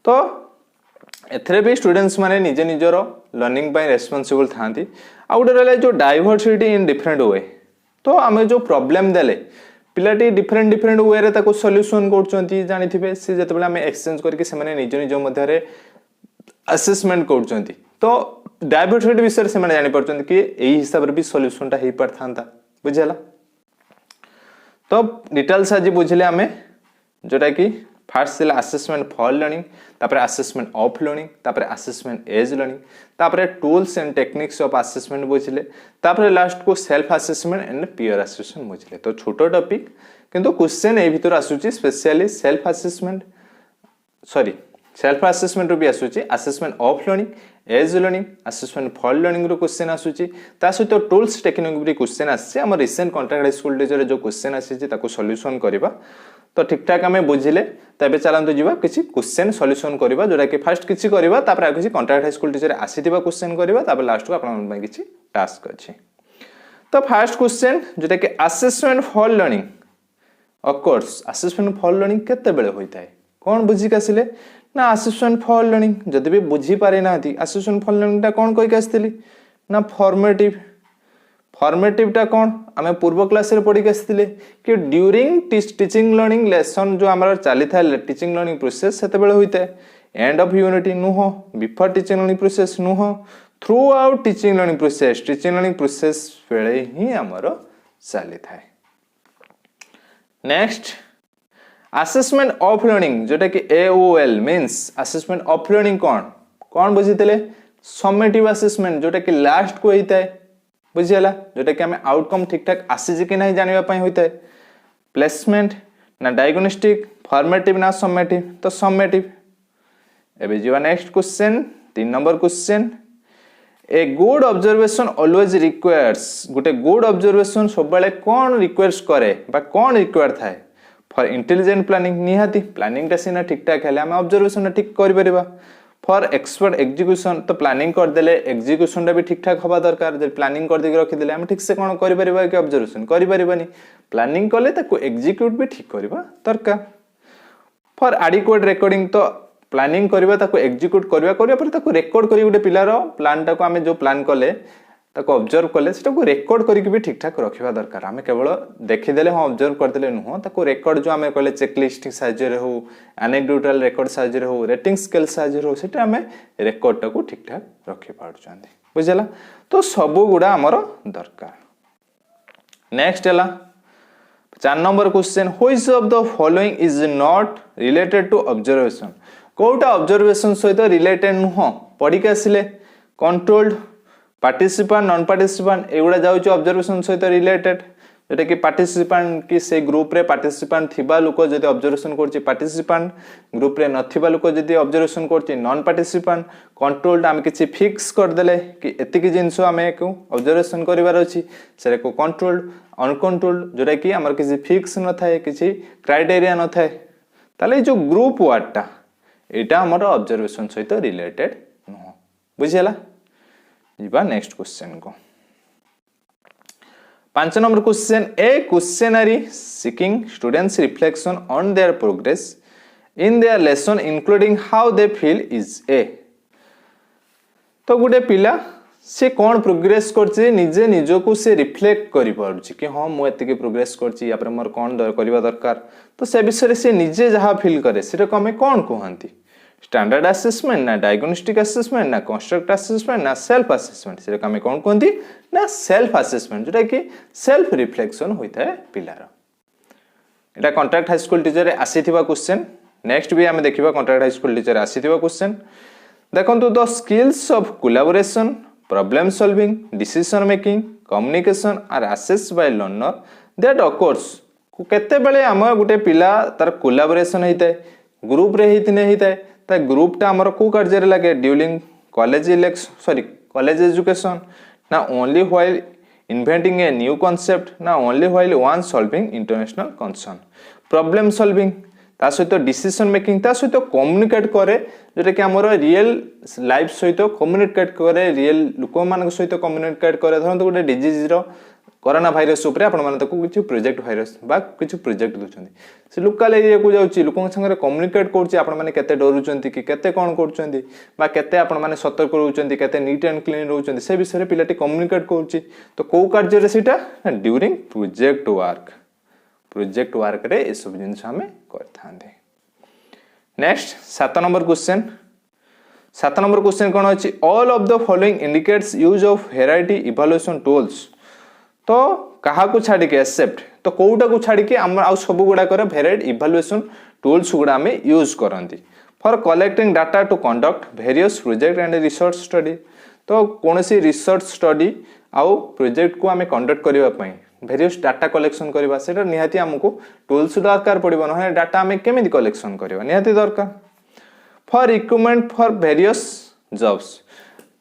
तो एथरे भी स्टूडेंट्स माने निजे निजरो लर्निंग बाय रेस्पोंसिबल थांती आ उडे रहले जो डाइवर्सिटी इन डिफरेंट वे तो हमें जो problem देले पिलाटी डिफरेंट डिफरेंट वे रे ताको सॉल्यूशन करचंती जानिथिबे से जतबेला हमें एक्सचेंज करके से माने निज निज मध्य रे असेसमेंट करचंती तो डाइवर्सिटी विषय से माने जानि परचंती कि एही हिसाब रे भी सॉल्यूशन ता हेई परथांता बुझला तो डिटेल्स आज बुझले हमें जोटा कि फर्स्ट सिला असेसमेंट फॉर लर्निंग तापर असेसमेंट ऑफ लर्निंग तापर असेसमेंट एज लर्निंग तापर tools and techniques of assessment बुझले तापर लास्ट को self assessment and peer assessment बुझले तो छोटो टॉपिक किंतु क्वेश्चन ए भीतर आसुची स्पेशली सेल्फ असेसमेंट भी आसुची assessment of learning as learning assessment for learning रो क्वेश्चन आसुची ता सहित टूल्स टेक्निक भी क्वेश्चन आसी हम recent contract high school teacher जो क्वेश्चन आसी ताको सॉल्यूशन करबा तो ठीक ठाक हमें बुझिले तबे चलंतु जीवा किछि क्वेश्चन सॉल्यूशन करबा जोरा कि फर्स्ट किछि करबा तापर आ किछि कॉन्ट्रैक्ट हाई स्कूल टीचर आसीथिबा क्वेश्चन करबा तापर लास्ट को आपन किछि टास्क अछि तो फास्ट क्वेश्चन जोटा कि assessment for learning of course assessment for learning केते बेले होइता है कोन बुझी आसिले ना असेसमेंट फॉर लर्निंग जदि भी बुझी पारे ना असेसमेंट फॉर लर्निंग टा कोन कहि आस्थिली ना फॉर्मेटिव फॉर्मेटिव टा कोन आमे पूर्व क्लास रे पढी आस्थिले कि ड्यूरिंग टीचिंग लर्निंग लेसन जो हमर चली था टीचिंग लर्निंग प्रोसेस सेते बेले होइता है एंड ऑफ यूनिटी नुह बिफोर टीचिंग लर्निंग प्रोसेस नुह throughout teaching learning process बेले ही हमर चली था नेक्स्ट असेसमेंट ऑफ लर्निंग जोटा कि AOL means assessment of learning कौन कौन बुझीते समेटिव असेसमेंट जोटा कि लास्ट को होता है बुझीगला जोटा कि हमें आउटकम ठीक ठाक आसी कि नहीं जानवाई होता है प्लेसमेंट ना डायग्नोस्टिक फॉर्मेटिव ना समेटिव तो समेटिव एबे जीवा next question 3 number question a good observation always requires गोटे गुड ऑब्जर्वेशन सब बेले कौन रिक्वेस्ट करे बा कौन रिक्वायर थाए फॉर इंटेलिजेंट प्लानिंग निहाती प्लानिंग टा सीना ठीक ठाक हेले आमे ऑब्जर्वेशन ठीक करि परिबा फॉर एक्सपर्ट एग्जीक्यूशन तो प्लानिंग कर देले एग्जीक्यूशन टा भी ठीक ठाक होबा दरकार जे प्लानिंग कर देके रखि देले आमे ठीक से कोन करि परिबा कि ऑब्जर्वेशन करि परिबानी प्लानिंग कले ताको एग्जीक्यूट भी ठीक करबा दरकार फॉर एडिक्वेट रिकॉर्डिंग तो प्लानिंग करबा ताको एग्जीक्यूट करबा पर ताको रेकॉर्ड करी गुटे पिलार प्लान टाको आमे जो प्लान कले ताको ऑब्जर्व कले सेटा को रेकॉर्ड करी भी ठीक ठाक रखिबा दरकार आमे केवल देखि देले हां ऑब्जर्व कर देले नुह ताको रेकॉर्ड जो आमे कले चेकलिस्ट साहाय्य रे हो एनेक्डोटल रेकॉर्ड साहाय्य रे हो रेटिंग स्केल साहाय्य रे हो सेटा आमे रेकॉर्ड टाको ठीक ठाक रखि पाडुचंदी बुझला तो सब गुडा हमर दरकार नेक्स्ट हला 4 number question which of the following is not related to observation कोटा ऑब्जर्वेशन सहित रिलेटेड नुह पढ़ी के आसिले कंट्रोल्ड पार्टिसिपेंट नॉन पार्टिसिपेंट एगुड़ा जाउची ऑब्जर्वेशन सहित रिलेटेड जोटा कि पार्टिसिपेंट कि से ग्रुप रे पार्टिसिपेंट थिबा लोक जदि ऑब्जर्वेशन करची पार्टिसिपेंट ग्रुप रे नथिबा लोक जदि ऑब्जर्वेशन करची नॉन पार्टिसिपेंट कंट्रोल्ड हम किछि फिक्स कर देले कि एति कि जिंसो हमें को ऑब्जर्वेशन करिवार अछि सेरे को कंट्रोल्ड अनकंट्रोल्ड जोटा कि हमर किछि फिक्स न थाए किछि क्राइटेरिया न थाए ताले जो ग्रुप वार्डटा एटा हमर ऑब्जर्वेशन सहित रिलेटेड नुह बुझियला जीवा नेक्स्ट क्वेश्चन को 5 number question A questionnaire seeking students reflection on their progress in their lesson including how they feel is a तो गुटे पिला से कौन प्रोग्रेस करछि निजे निजो को से रिफ्लेक्ट करि पारुछि कि हां मु एतिके प्रोग्रेस करछि या पर मोर कोन करबा दरकार तो से विषय से निजे जहा फील करे सेटा को हमें कोन कहंती स्टैंडर्ड असेसमेंट ना डायग्नोस्टिक असेसमेंट ना कंस्ट्रक्ट असेसमेंट ना सेल्फ असेसमेंट सेटा को हमें कोन कहंती ना सेल्फ असेसमेंट जोटा कि सेल्फ रिफ्लेक्शन होइता है पिलार एटा कॉन्ट्रैक्ट हाई स्कूल टीचर रे आसीथिबा क्वेश्चन नेक्स्ट भी हमें देखिबा कॉन्ट्रैक्ट हाई स्कूल टीचर आसीथिबा क्वेश्चन देखंतु the skills of collaboration problem solving decision making communication are assessed by learner that occurs केते बेले हम गुटे पिला तार कोलैबोरेशन हेइते ग्रुप रे हेइतने हेइते ता ग्रुप ता हमर को कार्य रे लागे ड्यूरिंग कॉलेज एजुकेशन ना only while inventing a new concept ना only while one solving international concern problem solving ता सहित डिसीजन मेकिंग ता सहित कम्युनिकेट करे जोटा कि हमर रियल लाइफ सहित कम्युनिकेट करे रियल लोक मान सहित कम्युनिकेट करे धरन गोटे डिजीज रो कोरोना भाइरस ऊपर आपण माने तको किछु प्रोजेक्ट भाइरस बा किछु प्रोजेक्ट दोचंदी से लोकल एरिया को जाउची लोकन संगे कम्युनिकेट करची आपण माने केते डरुचंती कि केते कोन करचंदी बा केते आपण माने सतर्क रहउचंती केते नीट एंड क्लीन रहउचंती से विषय रे पिलाटी कम्युनिकेट करची तो को कार्य रे सीटा ड्यूरिंग प्रोजेक्ट वर्क रे ए सब जिंस हमें करथांदे नेक्स्ट 7 नंबर क्वेश्चन कोन अछि all of the following indicates use of variety evaluation tools तो कहा को छाड़ी के एक्सेप्ट तो कोउटा को छाड़ी के हम आ सब गुडा करे वेराइटी इवैल्यूएशन टूल्स गुडा हमें यूज करंती for collecting data to conduct various project and research study तो कोनसी रिसर्च स्टडी आउ प्रोजेक्ट को हमें कंडक्ट करबा पई वेरियस डाटा कलेक्शन करबा सेटा निहाती हमको टूल्स दरकार पड़िबो न डाटा हमें केमिति कलेक्शन करबा निहाती दरकार for recruitment for various jobs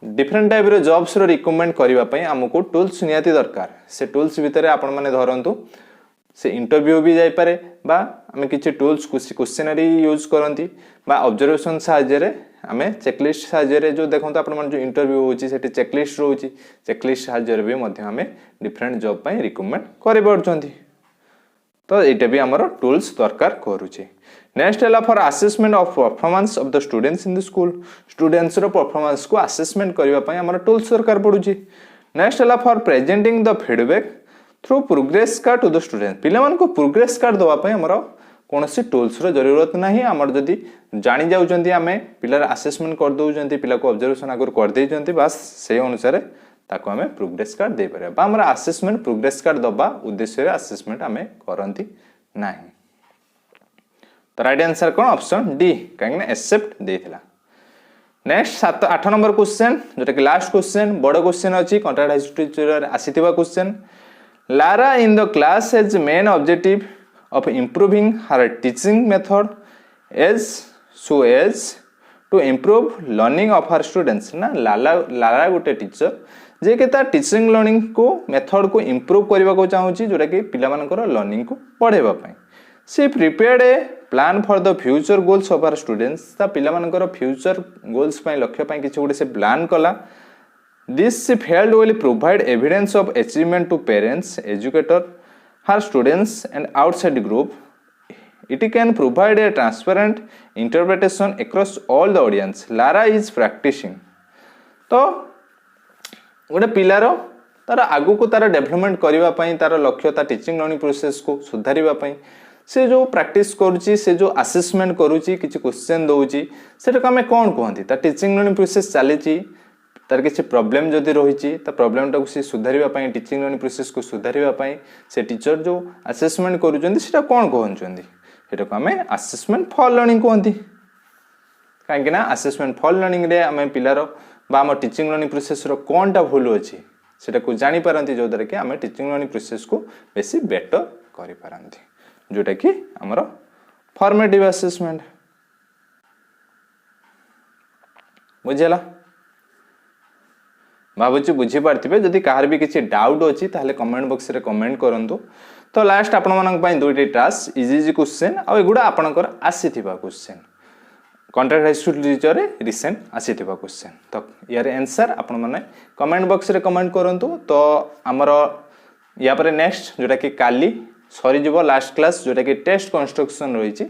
different type रो जॉब्स रो रिक्रूटमेंट करबा पई हमको टूल्स निहाती दरकार से टूल्स भितरे आपण माने धरंतु से इंटरव्यू भी जाई पारे बा हमें किछि टूल्स क्वेश्चनरी यूज करंती बा ऑब्जर्वेशन साहाय्य रे आम चेकलिस्ट साहाय्य जो देखो आप जो इंटरव्यू होची सेठी चेकलिस्ट रोची चेकलिस्ट साहाय्य भी आम डिफरेंट जॉब पर रिक्रुटमेंट कर तो ये भी आमर टूल्स दरकार करुचे। नेक्स्ट है for assessment of performance of the students in the school students रो परफॉर्मेंस को असेसमेंट करने आमर टूल्स दरकार पड़ुची। नेक्स्ट है for presenting the feedback through progress card to the student पिला को प्रोग्रेस कार्ड दवाई आमर कौन सी टूल्स रो जरूरत नहीं आमर जदि जानी जाउछंती आमे पिलार असेसमेंट कर दउछंती पिला को ऑब्जर्वेशन आगर कर देइछंती बस से अनुसार ताको आमे प्रोग्रेस कार्ड दे परबा बा हमरा असेसमेंट प्रोग्रेस कार्ड दबा उद्देश्य रे असेसमेंट आमे करंती नाही। तो राइट आंसर कौन ऑप्शन डी कहीं एक्सेप्ट देथिला। नेक्स्ट 7-8 नंबर क्वेश्चन जोटा कि लास्ट क्वेश्चन बड़ क्वेश्चन अछि कॉन्ट्रैक्ट हाई टीचर आसीथिबा क्वेश्चन लारा in the class has main objective of improving her teaching method as so as to improve learning of her students ना लारा गोटे टीचर जे कि टीचिंग लर्निंग को मेथड को इम्प्रूव करने को चाहूँगी जोटा कि पिलामानकर लर्निंग को पढ़ेबा पई she prepared a plan for the future goals of our students ता पिलामानकर फ्यूचर गोल्स पई लक्ष्य पई किछि गोटे से प्लान कला this field will provide evidence of achievement to parents educator her students and outside group it can provide a transparent interpretation across all the audience लारा इज प्रैक्टिसिंग। तो गोटे पिलार तार आगु को तार डेवलपमेंट करने तार लक्ष्य तार टीचिंग लर्निंग प्रोसेस को सुधारवाई से जो प्रैक्टिस करुच्ची से जो असेसमेंट करुच्ची किसी क्वेश्चन दौची से आम कौन कहती तार टीचिंग लर्निंग प्रोसेस चली तार किसी प्रॉब्लम जदि रही प्रॉब्लम टाक सी सुधारवाई टीचिंग लर्निंग प्रोसेस को सुधारवाई से टीचर जो असेसमेंट करुँचा कौन कहते सेटा आम असेसमेंट फॉर लर्निंग कहती कहीं असेसमेंट फॉर लर्निंग रे आम पिलार बा आम टीचिंग लर्निंग प्रोसेस रो कोनटा भूल अच्छी सेटा को जानी पारंती जो द्वारा कि आम टीचिंग लर्निंग प्रोसेस को बेसी बेटर करि पारंती जोटा कि आमर फॉर्मेटिव असेसमेंट बुझेला भावुची बुझी पार्थिबे जदि कहार भी किसी डाउट अच्छी ताहले कमेंट बॉक्स रे कमेंट करंतु। तो लास्ट आपण मानक पई दुईटी टास्क इजी इजी क्वेश्चन आ एगुडा आपनकर आसीथिबा question contract high school teacher recent आसीथिबा क्वेश्चन तो यार आंसर आपण माने कमेंट बॉक्स रे कमेंट करंतु। तो आमर या पर नेक्स्ट जोटा कि काली सरी जीवो लास्ट क्लास जोटा कि टेस्ट कंस्ट्रक्शन रही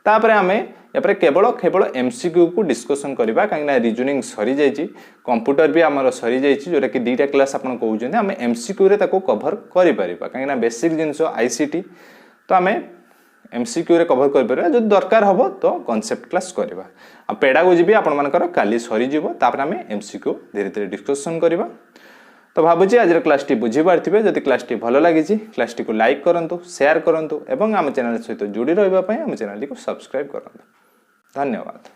तापर आम या केवल एमसीक्यू को डिस्कसन करबा कहीं रिजनिंग सरी जाइए कंप्यूटर भी आमर सरी जाइए जोटा कि 2टा क्लास आप कहते आम एमसीक्यू रे ताको कवर करि परिबा कहीं बेसिक जिनस आईसीटी तो आम एमसीक्यू रे कवर कर जो दरकार हम तो कॉन्सेप्ट क्लास करवा पेडागोजी भी आपंकर काली सरी जीवो तापर आम एमसीक्यू धीरे धीरे डिस्कसन करवा। तो भावुची आज क्लास बुझी पार्थिबे जदि क्लास भल लगी क्लास को लाइक करंतु शेयर करंतु एवं आम चैनल सहित जोड़ी रहिबा पई आम चैनल को सब्सक्राइब करंतु। धन्यवाद।